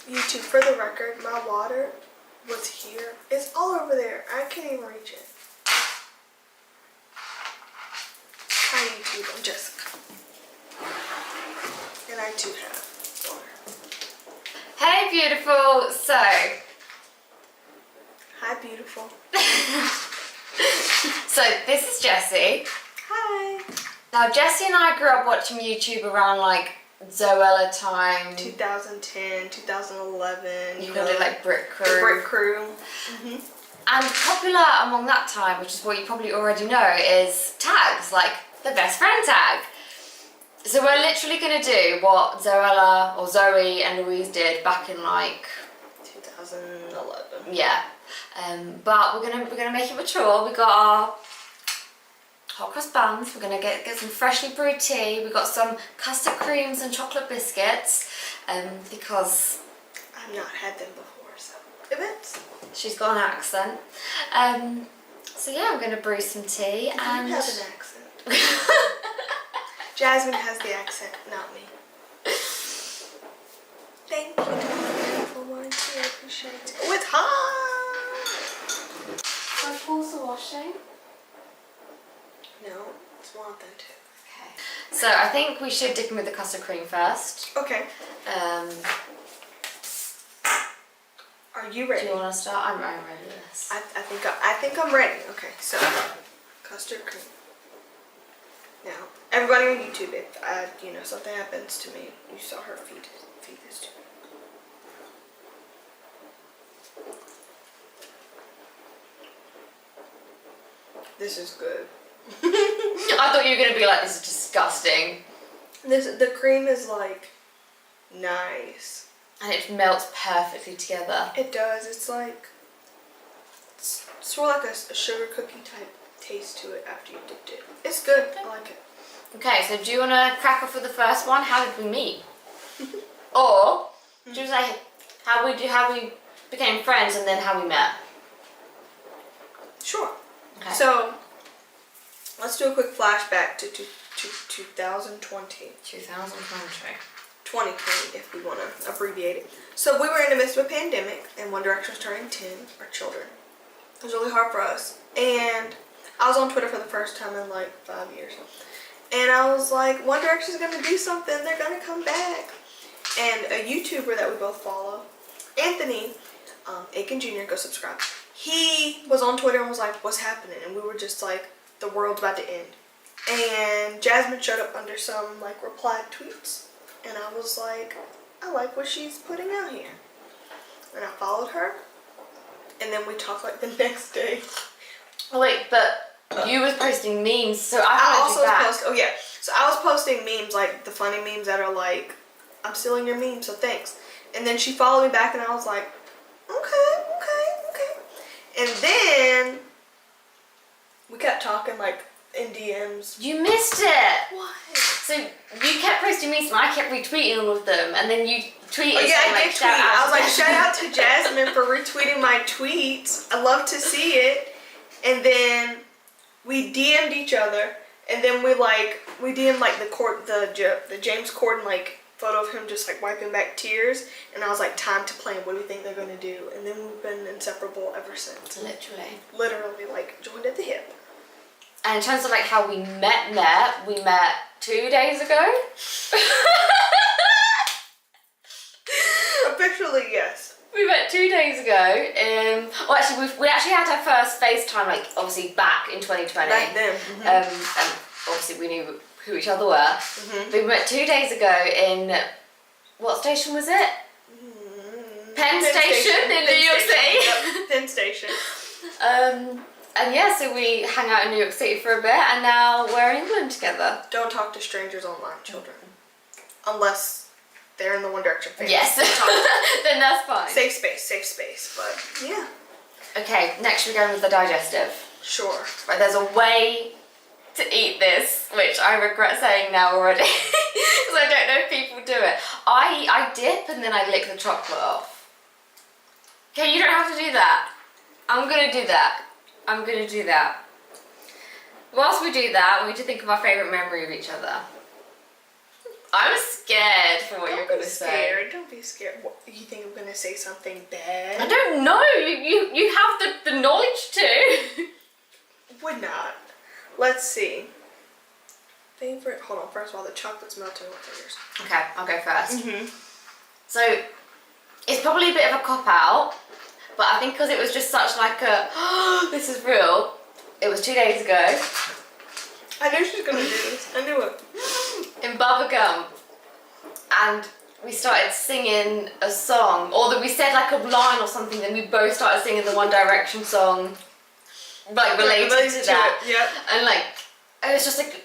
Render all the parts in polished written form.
YouTube, for the record, my water was here. It's all over there. I can't even reach it. Hi YouTube, I'm Jessica. And I too have water. Hey beautiful, so. Hi beautiful. So this is Jessie. Hi. Now Jessie and I grew up watching YouTube around like Zoella time. 2010, 2011. You called it like Brick Crew. The Brick Crew. And popular among that time, which is what you probably already know, is tags, like the best friend tag. So we're literally going to do what Zoella or Zoe and Louise did back in like 2011. Yeah. But we're gonna make it mature. We got our hot cross buns. We're gonna get some freshly brewed tea. We got some custard creams and chocolate biscuits. Because I've not had them before, so events. She's got an accent. So yeah, I'm gonna brew some tea. And you have an accent. Jasmine has the accent, not me. Thank you for wanting to appreciate it. Oh, it's hot! Can I pause the washing? No, it's more authentic. Okay. So I think we should dip in with the custard cream first. Okay. Are you ready? Do you want to start? I'm ready with this. I think I'm ready. Okay, so custard cream. Now, everybody on YouTube, if something happens to me, you saw her feed this to me. This is good. I thought you were gonna be like, this is disgusting. The cream is like nice. And it melts perfectly together. It does. It's like it's sort of like a sugar cookie type taste to it after you dipped it. It's good. I like it. Okay, so do you want to crack off with the first one? How did we meet? Or do you say how we became friends and then how we met? Sure. Okay. So let's do a quick flashback to 2020. 2020. 2020, if we want to abbreviate it. So we were in the midst of a pandemic, and One Direction was turning 10, our children. It was really hard for us. And I was on Twitter for the first time in like 5 years. And I was like, One Direction's going to do something. They're going to come back. And a YouTuber that we both follow, Anthony, Aiken Jr., go subscribe. He was on Twitter and was like, what's happening? And we were just like, the world's about to end. And Jasmine showed up under some like replied tweets. And I was like, I like what she's putting out here. And I followed her. And then we talked like the next day. Oh wait, but you was posting memes, so I also oh yeah. So I was posting memes, like the funny memes that are like, I'm stealing your memes, so thanks. And then she followed me back and I was like, okay. And then we kept talking like in DMs. You missed it. What? So you kept posting memes and I kept retweeting all of them, and then you tweeted. Oh yeah, saying, I did tweet. I was like, shout out to Jasmine for retweeting my tweets. I love to see it. And then we DM'd each other, and then we DM'd like the James Corden like photo of him just like wiping back tears, and I was like, time to plan. What do you think they're gonna do? And then we've been inseparable ever since. Literally like joined at the hip. And in terms of like how we met 2 days ago. Officially, yes. We met 2 days ago. Well, actually, we actually had our first FaceTime, like obviously back in 2020. Back then. And obviously we knew who each other were. We met 2 days ago in, what station was it? Penn Station in New York City. Yep. Penn Station. And yeah, so we hung out in New York City for a bit, and now we're in England together. Don't talk to strangers online, children. Unless they're in the One Direction family. Yes. Then that's fine. Safe space, but yeah. Okay, next we're going with the digestive. Sure. Right, there's a way to eat this, which I regret saying now already, because I don't know if people do it. I dip and then I lick the chocolate off. Okay, you don't have to do that. I'm gonna do that. Whilst we do that, we need to think of our favourite memory of each other. I'm scared for what you're going gonna say. Don't be scared. What, you think I'm gonna say something bad? I don't know. You have the knowledge to. Would not. Let's see. Favorite. Hold on. First of all, the chocolate's melting on my fingers. Okay, I'll go first. Mhm. So it's probably a bit of a cop out, but I think because it was just such like a this is real. It was 2 days ago. I knew she was gonna do this. I knew it. In Bubblegum, and we started singing a song, or that we said like a line or something, then we both started singing the One Direction song, like related to that. Yeah. And like, it was just like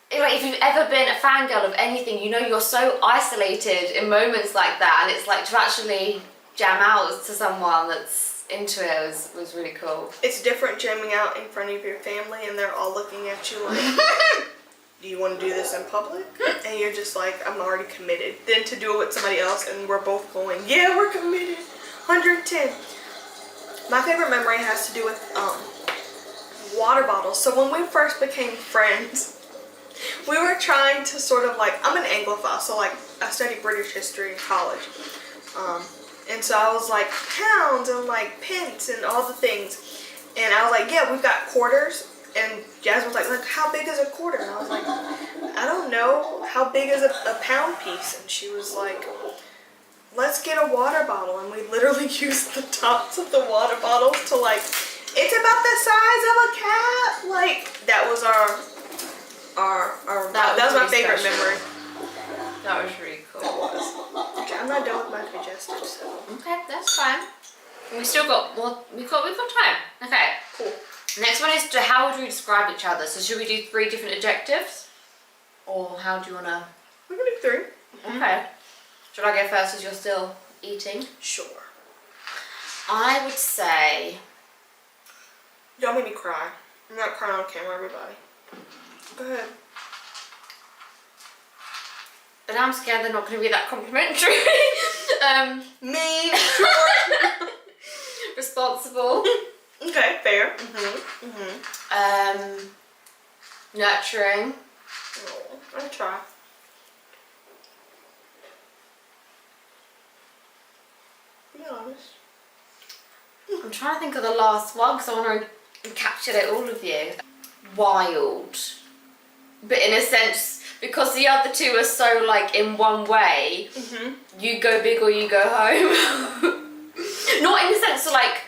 if you've ever been a fangirl of anything, you know you're so isolated in moments like that, and it's like to actually jam out to someone that's into it was really cool. It's different jamming out in front of your family and they're all looking at you like, do you want to do this in public? And you're just like, I'm already committed. Then to do it with somebody else and we're both going, yeah, we're committed. 110. My favorite memory has to do with water bottles. So when we first became friends, we were trying to sort of like, I'm an Anglophile, so like I studied British history in college. And so I was like, pounds and like pence and all the things. And I was like, yeah, we've got quarters. And Jasmine was like, how big is a quarter? And I was like, I don't know. How big is a pound piece? And she was like, let's get a water bottle. And we literally used the tops of the water bottles to like, it's about the size of a cat. Like, that was that was my favorite memory. That was really cool. That was. Okay, I'm not done with my digestive, so. Okay, that's fine. We still got more. We've got time. Okay. Cool. Next one is how would we describe each other? So should we do 3 different adjectives, or how do you wanna? We can do 3. Mm-hmm. Okay. Should I go first as you're still eating? Sure. I would say. Don't make me cry. I'm not crying on camera, everybody. Go ahead. But I'm scared they're not going to be that complimentary. Mean, short. Responsible. Okay, fair. Nurturing. Oh, I'll try. Be honest. I'm trying to think of the last one because I want to encapsulate all of you. Wild. But in a sense, because the other two are so like in one way, you go big or you go home. Not in the sense of like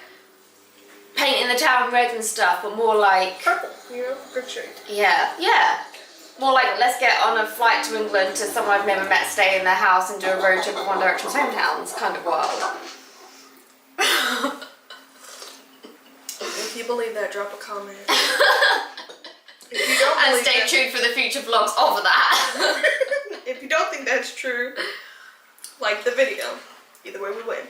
painting the town red and stuff, but more like Purple, you know, good shade. yeah. More like let's get on a flight to England to someone I've never met, stay in their house and do a road trip of One Direction's hometowns kind of wild. If you believe that, drop a comment. If you don't And believe stay that, tuned for the future vlogs of that. if you don't think that's true, like the video. Either way, we win.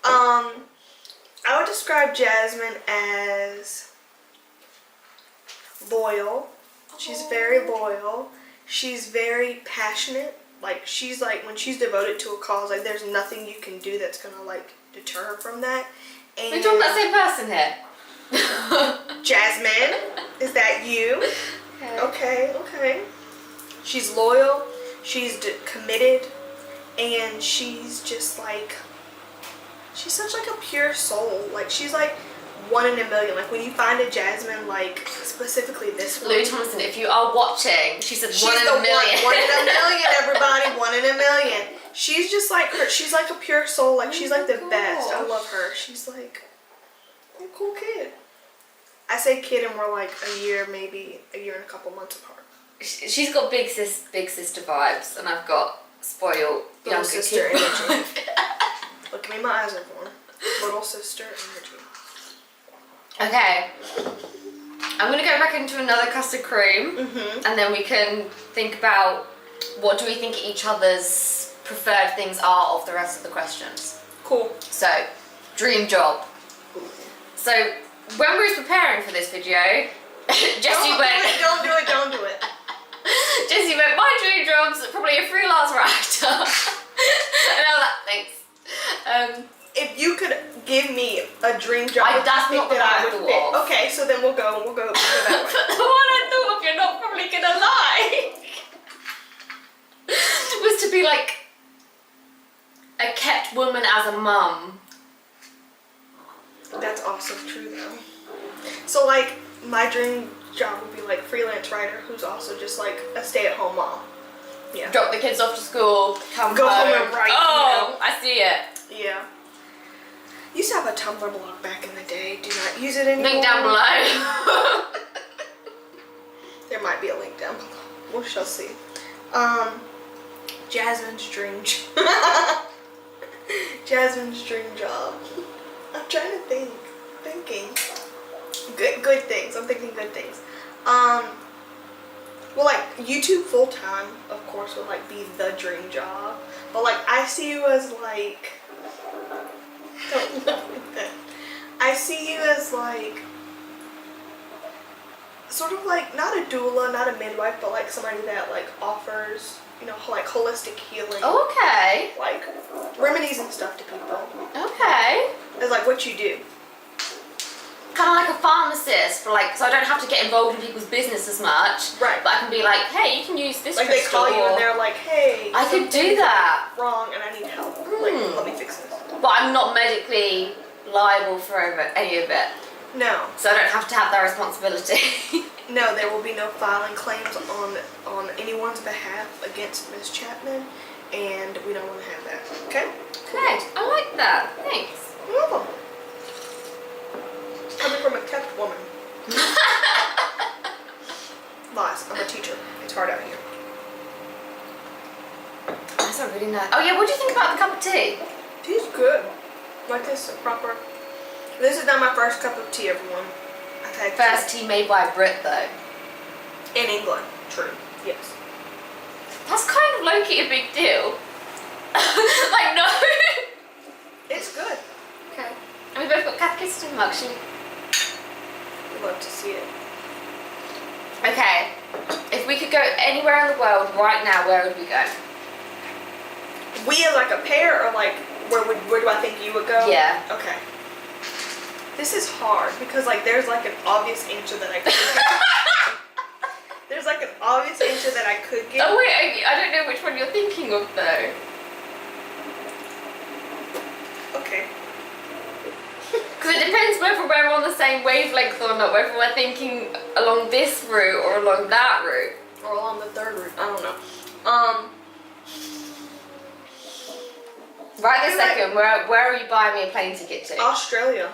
I would describe Jasmine as loyal. She's very loyal. She's very passionate. Like, she's like, when she's devoted to a cause, like, there's nothing you can do that's gonna, like, deter her from that. And We're talking about the same person here. Jasmine, is that you? Okay. She's loyal, she's committed, and she's just like, she's such like a pure soul. Like, she's like 1 in a million. Like, when you find a Jasmine, like specifically this one. Louis Thompson, if you are watching, she said She's 1 in a million. 1 in a million, everybody. 1 in a million. She's just like her. She's like a pure soul. Like, she's like the best. I love her. She's like a cool kid. I say kid and we're like a year, maybe a year and a couple months apart. She's got big sister vibes, and I've got spoiled Little younger sister kid energy. vibe. Look at me, my eyes are born. Little sister energy. Okay. I'm going to go back into another custard cream, and then we can think about what do we think each other's preferred things are of the rest of the questions. Cool. So, dream job. So, when we were preparing for this video, Jessie went... Don't do it. Jessie went, my dream job's probably a freelance writer. And I was like, thanks. If you could give me a dream job, that's not the one I would thought pick. of. Okay, so then we'll go that way. But the one I thought of, you're not probably gonna like, was to be like a kept woman as a mum. That's also true though. So like my dream job would be like freelance writer who's also just like a stay-at-home mom. Yeah. Drop the kids off to school, come Go home. home and write. Oh, I see it. Yeah. Used to have a Tumblr blog back in the day. Do not use it anymore. Link down below. There might be a link down below. We shall see. Jasmine's dream Jasmine's dream job. I'm trying to think. Thinking. Good things. I'm thinking good things. Well, like YouTube full time, of course, would like be the dream job. But like I see you as like don't look at that. I see you as like sort of like not a doula, not a midwife, but like somebody that like offers, you know, like holistic healing. Okay. Like remedies and stuff to people. Okay. It's like what you do. Kind of like a pharmacist, but like, so I don't have to get involved in people's business as much. Right. But I can be like, hey, you can use this Like they crystal. call you and they're like, hey, I could do that. wrong and I need help. Like, let me fix this. But I'm not medically liable for any of it. No. So I don't have to have that responsibility. No, there will be no filing claims on anyone's behalf against Miss Chapman, and we don't want to have that. Okay? Okay, I like that. Thanks. You're welcome. Coming from a kept woman. Lies. I'm a teacher. It's hard out here. That's not really nice. Oh yeah, what do you think about the cup of tea? Tea's good. Like this, proper. This is not my first cup of tea, everyone. I've had First tea made by a Brit though. in England. True. Yes. That's kind of low-key a big deal. Like, no. It's good. Okay. And we both got catechism actually. We'd love to see it. Okay. If we could go anywhere in the world right now, where would we go? We as like a pair, or like where do I think you would go? Yeah. Okay. This is hard because like there's like an obvious answer that I could give. There's like an obvious answer that I could give. Oh wait, I don't know which one you're thinking of though. Okay. Because it depends whether we're on the same wavelength or not, whether we're thinking along this route or along that route. Or along the third route. I don't know. Right this second, where are you buying me a plane ticket to? Australia.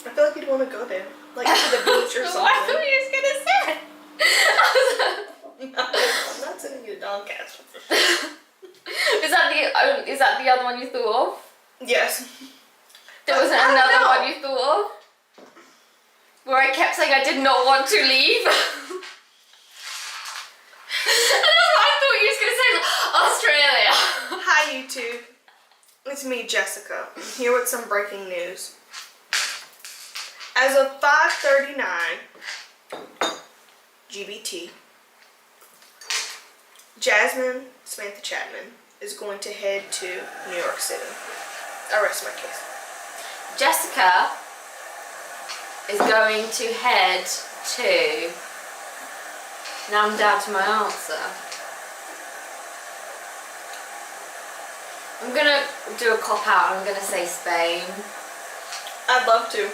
I feel like you'd want to go there. Like to the beach or something. I thought you was gonna say. No, I'm not sending you to Doncaster. Is that the other one you thought of? Yes. There wasn't I don't another know. one you thought of? Where I kept saying I did not want to leave? And that's what I thought you was going to say, Australia. Hi YouTube. It's me, Jessica. I'm here with some breaking news. As of 5:39 GBT, Jasmine Samantha Chapman is going to head to New York City. I rest my case. Jessica is going to head to... Now I'm down to my answer. I'm going to do a cop-out. I'm going to say Spain. I'd love to.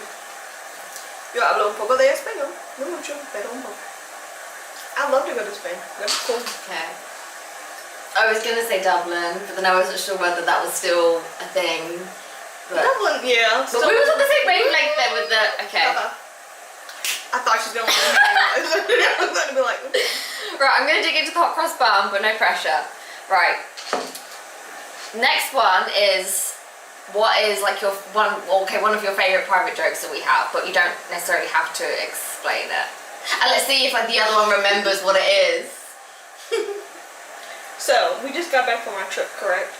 Yo hablo un poco de español. No mucho, pero un poco. I'd love to go to Spain. That's cool. Okay. I was going to say Dublin, but then I wasn't sure whether that was still a thing. But Dublin, yeah. we was on the same wavelength there with the... Okay. I thought she was going to I was going to be like... Right, I'm going to dig into the hot cross bun, but no pressure. Right. Next one is... What is like your one of your favourite private jokes that we have, but you don't necessarily have to explain it. And let's see if like the other one remembers what it is. So, we just got back from our trip, correct?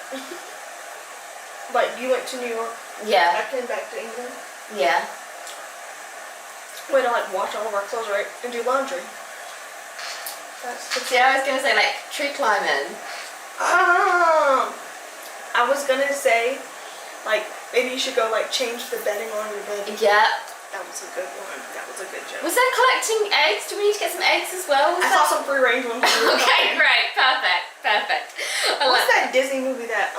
Like, you went to New York. Yeah. I came back to England. Yeah. We had to like wash all of our clothes, right? And do laundry. See, I was gonna say like tree climbing. I was gonna say, like, maybe you should go like change the bedding on your bed. Yeah. That was a good one. That was a good joke. Was there collecting eggs? Do we need to get some eggs as well? I saw some free range ones. Okay, great, perfect. What's that Disney movie that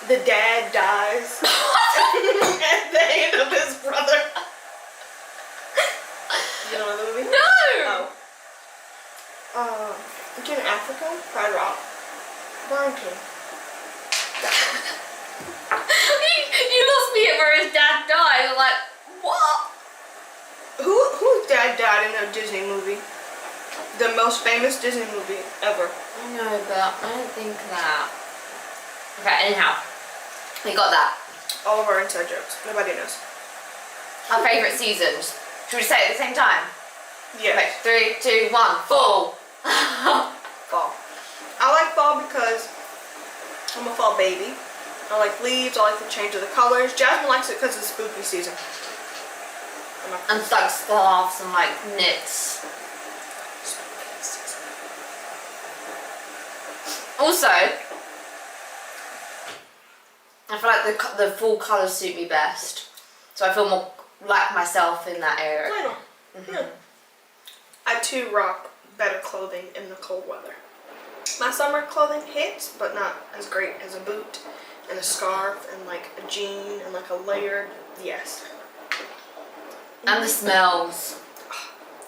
the dad dies at the hand of his brother. You don't know the movie? No! Oh. It's in Africa? Pride Rock. Lion King. You lost me at where his dad died. I'm like, what? Whose dad died in a Disney movie? The most famous Disney movie ever. I know, but I don't think that. Okay, anyhow. We got that. All of our inside jokes. Nobody knows. Our favourite seasons. Should we say it at the same time? Yeah. Okay, 3, 2, 1. Fall. Fall. I like fall because I'm a fall baby. I like leaves. I like the change of the colors. Jasmine likes it because it's spooky season. And it's like scarves and like knits. Also, I feel like the fall colours suit me best. So I feel more like myself in that area. I know. Yeah. I too rock better clothing in the cold weather. My summer clothing hits, but not as great as a boot and a scarf and like a jean and like a layered, yes. And the smells.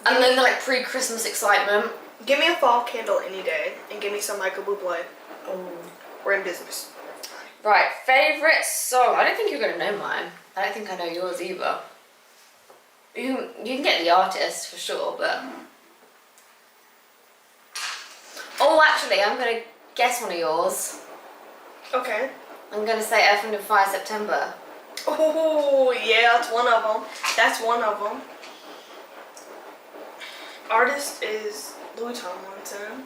And then the like pre-Christmas excitement. Give me a fall candle any day and give me some Michael Bublé. We're in business. Right, favourite song. I don't think you're going to know mine. I don't think I know yours either. You can get the artist for sure, but... Oh, actually, I'm going to guess one of yours. Okay. I'm going to say Earth, Wind & Fire, September. Oh, yeah, that's one of them. That's one of them. Artist is Louis Tomlinson.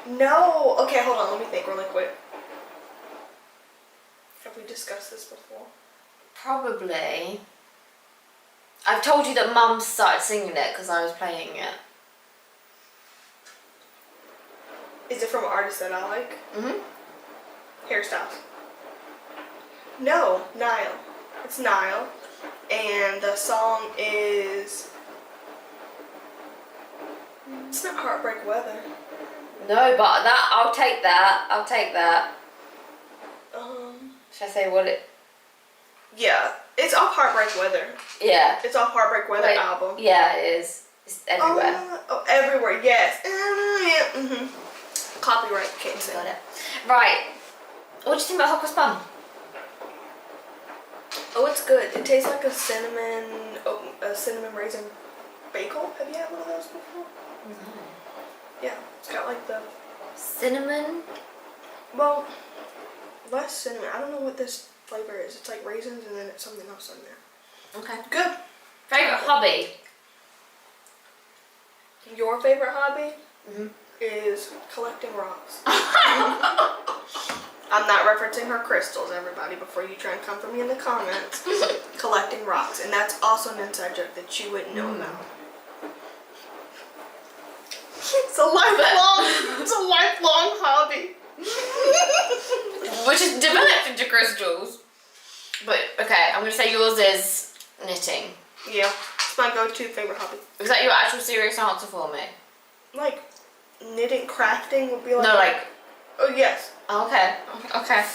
No. Okay, hold on. Let me think really quick. Have we discussed this before? Probably. I've told you that Mum started singing it because I was playing it. Is it from an artist that I like? Mhm. Hairstyles. No, Nile. It's Nile. And the song is... It's not Heartbreak Weather. No, but that I'll take that. I'll take that. Should I say what it? Yeah, it's off Heartbreak Weather. Yeah. It's off Heartbreak Weather Wait, album. Yeah, it is. It's everywhere. Oh, everywhere, yes. Yeah. Mm-hmm. Copyright, can't say. Got it. Right. What do you think about hot cross bun? Oh, it's good. It tastes like a cinnamon raisin bagel. Have you had one of those before? No. Yeah, it's got like the Cinnamon? well, less cinnamon. I don't know what this flavor is. It's like raisins and then it's something else in there. Okay. Good. Favorite hobby? Your favorite hobby Mhm. is collecting rocks. I'm not referencing her crystals, everybody, before you try and come for me in the comments. Collecting rocks, and that's also an inside joke that you wouldn't know about. It's a lifelong hobby. Which is developed into crystals. But okay, I'm gonna say yours is knitting. Yeah, it's my go-to favorite hobby. Is that your actual serious answer for me? Like knitting, crafting would be like. No, like. Oh yes. Okay. Okay.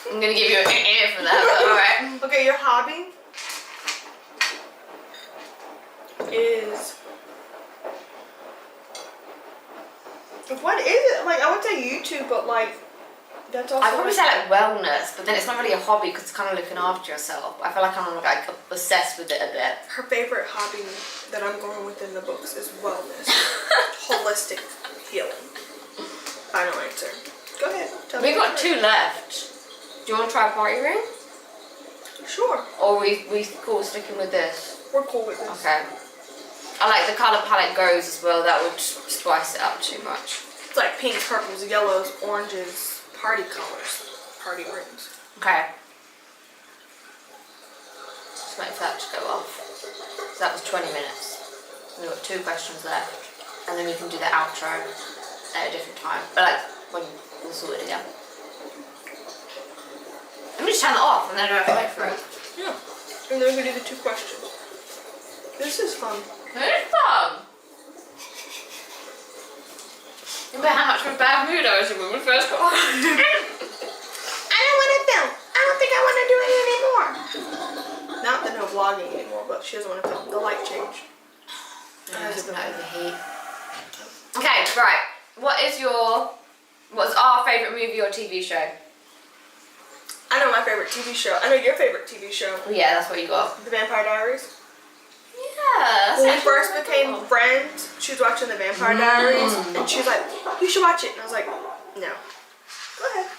I'm gonna give you an ear for that, but alright. Okay, your hobby is. What is it? Like, I would say YouTube, but like, that's also. I'd probably say like wellness, but then it's not really a hobby because it's kind of looking after yourself. I feel like I'm like obsessed with it a bit. Her favorite hobby that I'm going with in the books is wellness. Holistic healing. Final answer. Go ahead. Tell me. We've got 2 left. Do you want to try a party ring? Sure. Or we cool sticking with this? We're cool with this. Okay. I like the colour palette goes as well. That would spice it up too much. It's like pinks, purples, yellows, oranges, party colors, party rings. Okay. Just wait for that to go off. So that was 20 minutes. We've got 2 questions left. And then we can do the outro at a different time. But like when we're sorted again. Let me just turn it off and then I don't have to wait for it. Yeah. And then we can do the 2 questions. This is fun. It is fun! Remember how much of a bad mood I was in when we first got on? I don't want she doesn't want to feel the light change. No, it's gonna overheat. Okay, right. What's our favourite movie or TV show? I know my favorite TV show. I know your favorite TV show. Yeah, that's what you got. The Vampire Diaries. Yeah. When we first became friends, she was watching The Vampire Diaries, and she was like, "You should watch it." And I was like, "No." Go ahead.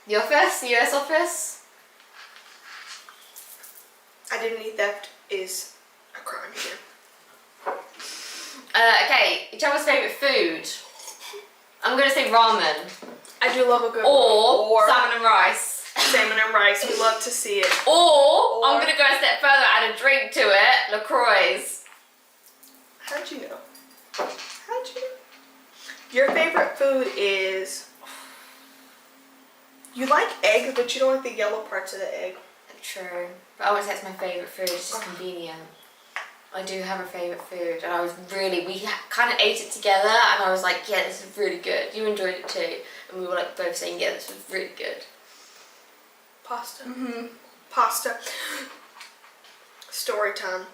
The Office, the US Office. Identity theft is a crime here. Okay, each other's favourite food. I'm gonna say ramen. I do love a good Or salmon and rice. salmon and rice. We love to see it. Or I'm gonna go a step further, add a drink to it. LaCroix. How'd you know? How'd you know? Your favorite food is... You like eggs, but you don't like the yellow parts of the egg. True. But I wouldn't say it's my favourite food, it's just convenient. I do have a favourite food, and I was really, we kind of ate it together, and I was like, yeah, this is really good. You enjoyed it too. And we were like both saying, yeah, this was really good. Pasta. Mm-hmm. Pasta. Story time.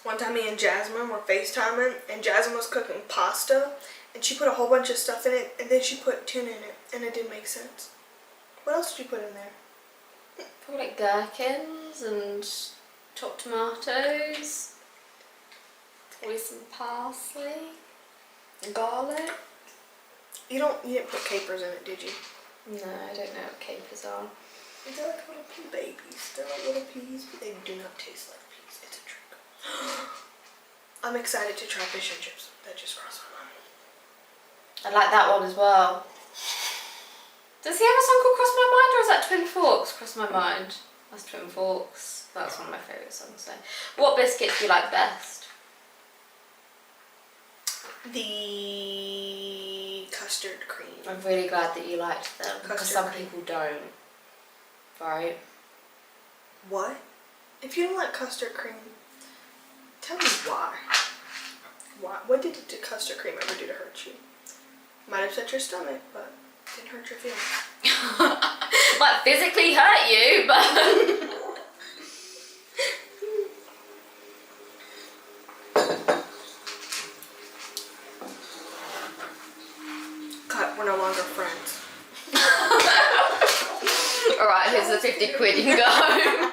One time me and Jasmine were FaceTiming, and Jasmine was cooking pasta, and she put a whole bunch of stuff in it, and then she put tuna in it, and it didn't make sense. What else did you put in there? Probably like gherkins and chopped tomatoes. Probably some parsley. Garlic. You didn't put capers in it, did you? No, I don't know what capers are. They're like little pea babies. They're like little peas, but they do not taste like peas. It's a trick. I'm excited to try fish and chips. That just crossed my mind. I like that one as well. Does he have a song called Cross My Mind, or is that Twin Forks? Cross My Mind. That's Twin Forks. That's one of my favourite songs. So, what biscuits do you like best? The custard cream. I'm really glad that you liked them, because Custard some cream. people don't. Right? What? If you don't like custard cream, tell me why. Why? What did the custard cream ever do to hurt you? Might upset your stomach, but didn't hurt your feelings. Might physically hurt you, but... Cut, we're no longer friends. Alright, here's the 50 quid, you can go home.